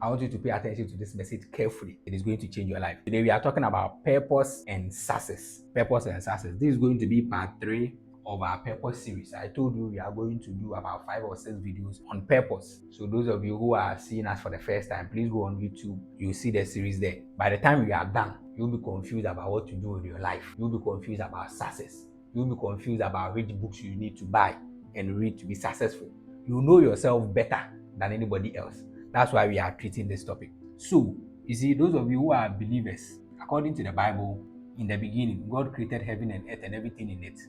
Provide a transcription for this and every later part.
I want you to pay attention to this message carefully. It is going to change your life. Today we are talking about purpose and success. Purpose and success. This is going to be part 3 of our purpose series. I told you we are going to do about 5 or 6 videos on purpose. So those of you who are seeing us for the first time, please go on YouTube. You'll see the series there. By the time we are done, you'll be confused about what to do with your life. You'll be confused about success. You'll be confused about which books you need to buy and read to be successful. You know yourself better than anybody else. That's why we are treating this topic. So, you see, those of you who are believers, according to the Bible, in the beginning, God created heaven and earth and everything in it.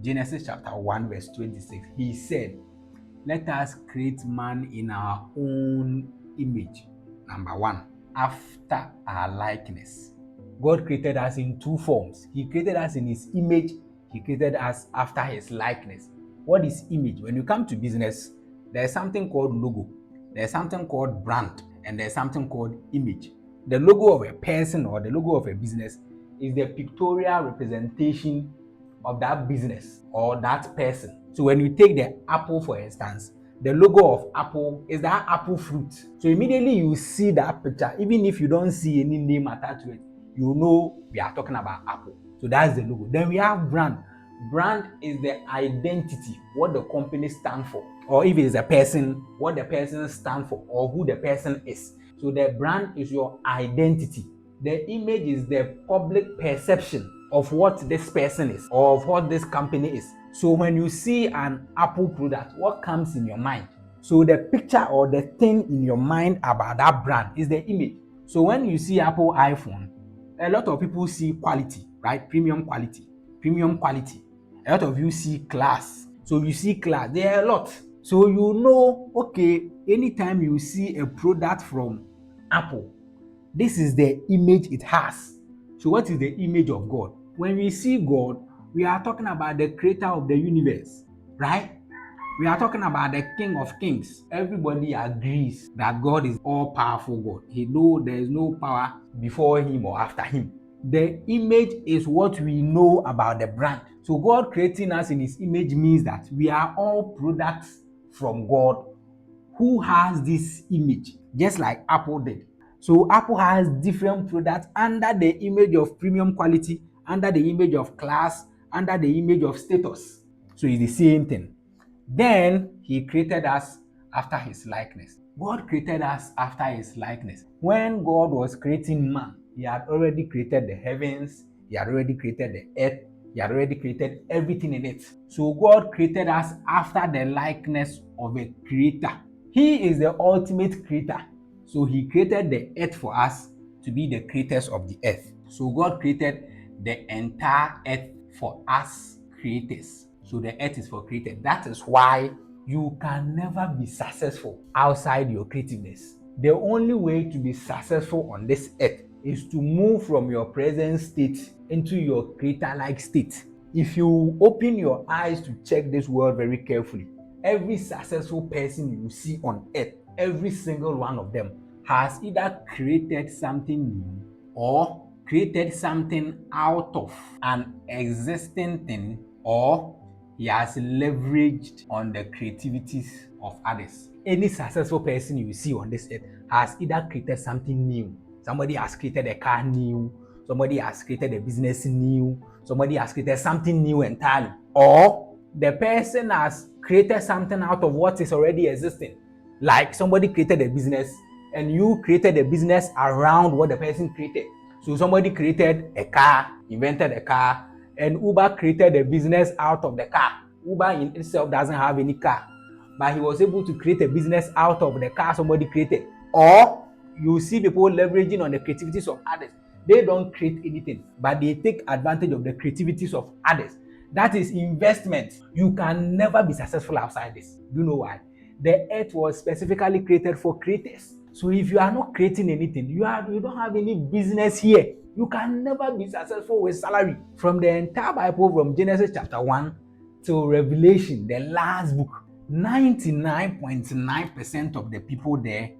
Genesis chapter 1 verse 26, he said, let us create man in our own image. Number 1, after our likeness. God created us in 2 forms. He created us in his image. He created us after his likeness. What is image? When you come to business, there's something called logo. There's something called brand, and there's something called image. The logo of a person or the logo of a business is the pictorial representation of that business or that person. So when you take the apple, for instance, the logo of apple is that apple fruit. So immediately you see that picture, even if you don't see any name attached to it, you know we are talking about apple. So that's the logo. Then we have brand. Brand is the identity, what the company stands for, or if it is a person, what the person stands for, or who the person is. So the brand is your identity. The image is the public perception of what this person is, or of what this company is. So when you see an Apple product, what comes in your mind? So the picture or the thing in your mind about that brand is the image. So when you see Apple iPhone, a lot of people see quality, right? Premium quality. A lot of you see class. So you see class. There are a lot. So you know, okay, anytime you see a product from Apple, this is the image it has. So what is the image of God? When we see God, we are talking about the creator of the universe, right? We are talking about the King of Kings. Everybody agrees that God is all-powerful God. He knows there is no power before him or after him. The image is what we know about the brand. So God creating us in his image means that we are all products from God who has this image, just like Apple did. So Apple has different products under the image of premium quality, under the image of class, under the image of status. So it's the same thing. Then he created us after his likeness. God created us after his likeness. When God was creating man, he had already created the heavens, he had already created the earth, he had already created everything in it. So God created us after the likeness of a creator. He is the ultimate creator. So he created the earth for us to be the creators of the earth. So God created the entire earth for us creators. So the earth is for creators. That is why you can never be successful outside your creativeness. The only way to be successful on this earth is to move from your present state into your creator-like state. If you open your eyes to check this world very carefully, every successful person you see on earth, every single one of them has either created something new or created something out of an existing thing, or he has leveraged on the creativities of others. Any successful person you see on this earth has either created something new. Somebody has created a car new, somebody has created a business new, somebody has created something new entirely, or the person has created something out of what is already existing. Like somebody created a business and you created a business around what the person created. So somebody created a car, invented a car, and Uber created a business out of the car. Uber in itself doesn't have any car, but he was able to create a business out of the car somebody created. Or you see people leveraging on the creativities of others. They don't create anything, but they take advantage of the creativities of others. That is investment. You can never be successful outside this. Do you know why? The earth was specifically created for creators. So if you are not creating anything, you don't have any business here. You can never be successful with salary. From the entire Bible, from Genesis chapter 1 to Revelation, the last book, 99.9% of the people there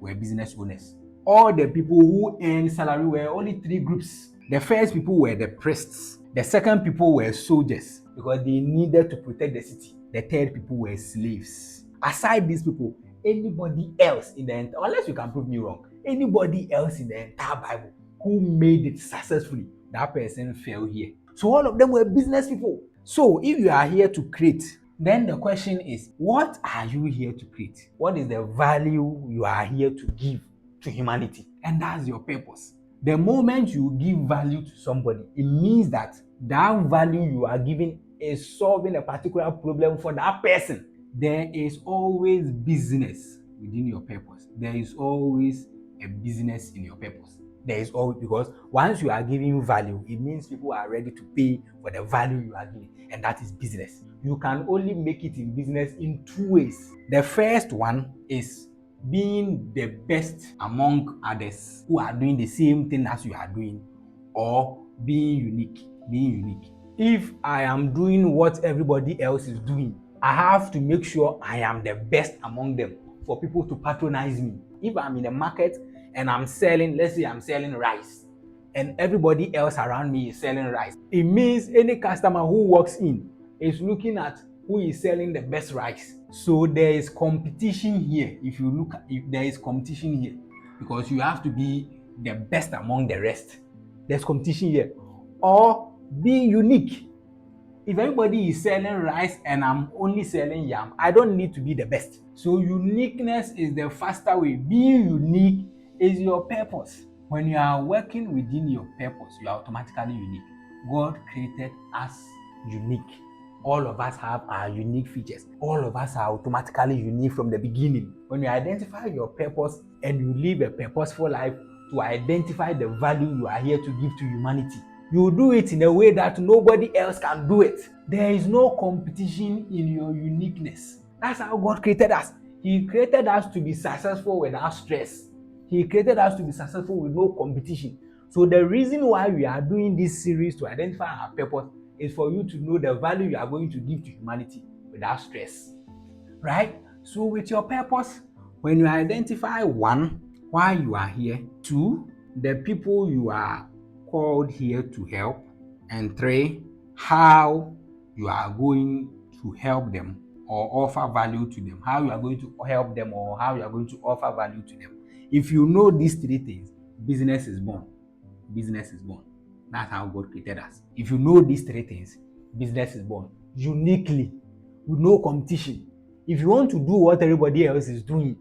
were business owners. All the people who earned salary were only 3 groups. The first people were the priests. The second people were soldiers because they needed to protect the city. The third people were slaves. Aside these people, anybody else in the entire, unless you can prove me wrong, anybody else in the entire Bible who made it successfully, that person fell here. So all of them were business people. So if you are here to create, then the question is, what are you here to create? What is the value you are here to give to humanity? And that's your purpose. The moment you give value to somebody, it means that that value you are giving is solving a particular problem for that person. There is always business within your purpose. There is always a business in your purpose. There is always, because once you are giving value, it means people are ready to pay for the value you are giving, and that is business. You can only make it in business in two ways. The first one is being the best among others who are doing the same thing as you are doing, or being unique. If I am doing what everybody else is doing, I have to make sure I am the best among them for people to patronize me. If I'm in a market and I'm selling, let's say I'm selling rice, and everybody else around me is selling rice, it means any customer who walks in is looking at who is selling the best rice. So there is competition here. If there is competition here, because you have to be the best among the rest. There's competition here. Or being unique. If everybody is selling rice and I'm only selling yam, I don't need to be the best. So uniqueness is the faster way. Being unique is your purpose. When you are working within your purpose, you are automatically unique. God created us unique. All of us have our unique features. All of us are automatically unique from the beginning. When you identify your purpose and you live a purposeful life to identify the value you are here to give to humanity, you do it in a way that nobody else can do it. There is no competition in your uniqueness. That's how God created us. He created us to be successful without stress. He created us to be successful with no competition. So the reason why we are doing this series to identify our purpose is for you to know the value you are going to give to humanity without stress. Right? So with your purpose, when you identify one, why you are here, two, the people you are called here to help, and three, how you are going to help them or offer value to them, how you are going to help them or how you are going to offer value to them. If you know these three things, business is born. Business is born. That's how God created us. If you know these three things, business is born uniquely, with no competition. If you want to do what everybody else is doing,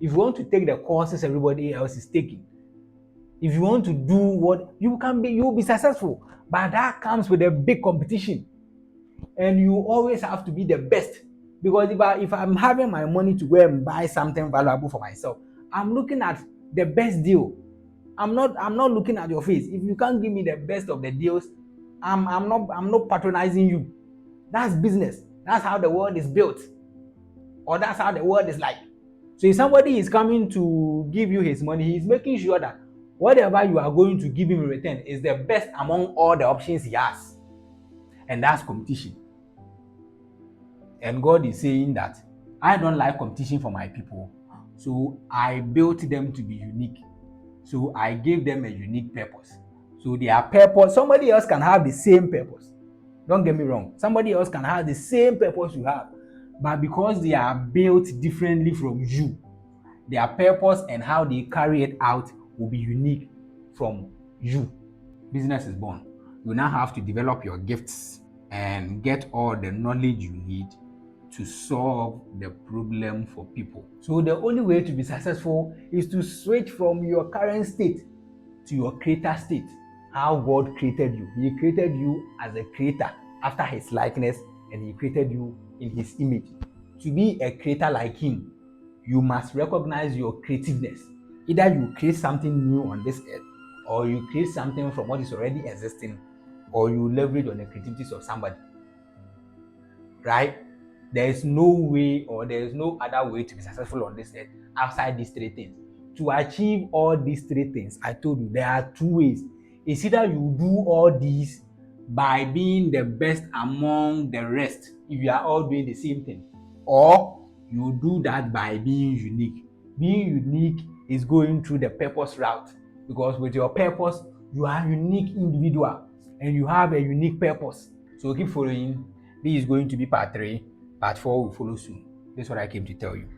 if you want to take the courses everybody else is taking, if you want to do what you will be successful. But that comes with a big competition. And you always have to be the best. Because if I'm having my money to go and buy something valuable for myself, I'm looking at the best deal. I'm not looking at your face. If you can't give me the best of the deals, I'm not patronizing you. That's business. That's how the world is built. Or that's how the world is like. So if somebody is coming to give you his money, he's making sure that whatever you are going to give him in return is the best among all the options he has. And that's competition. And God is saying that I don't like competition for my people. So I built them to be unique. So I gave them a unique purpose. So their purpose, somebody else can have the same purpose. Don't get me wrong. Somebody else can have the same purpose you have. But because they are built differently from you, their purpose and how they carry it out will be unique from you. Business is born. You now have to develop your gifts and get all the knowledge you need to solve the problem for people. So the only way to be successful is to switch from your current state to your creator state. How God created you. He created you as a creator after his likeness, and he created you in his image. To be a creator like him, you must recognize your creativeness. Either you create something new on this earth, or you create something from what is already existing, or you leverage on the creativities of somebody. Right? There is no way or there is no other way to be successful on this earth outside these three things. To achieve all these three things, I told you there are two ways. It's either you do all these by being the best among the rest, if you are all doing the same thing, or you do that by being unique. Being unique is going through the purpose route, because with your purpose, you are a unique individual and you have a unique purpose. So keep following. This is going to be part 3. Part 4 will follow soon. This is what I came to tell you.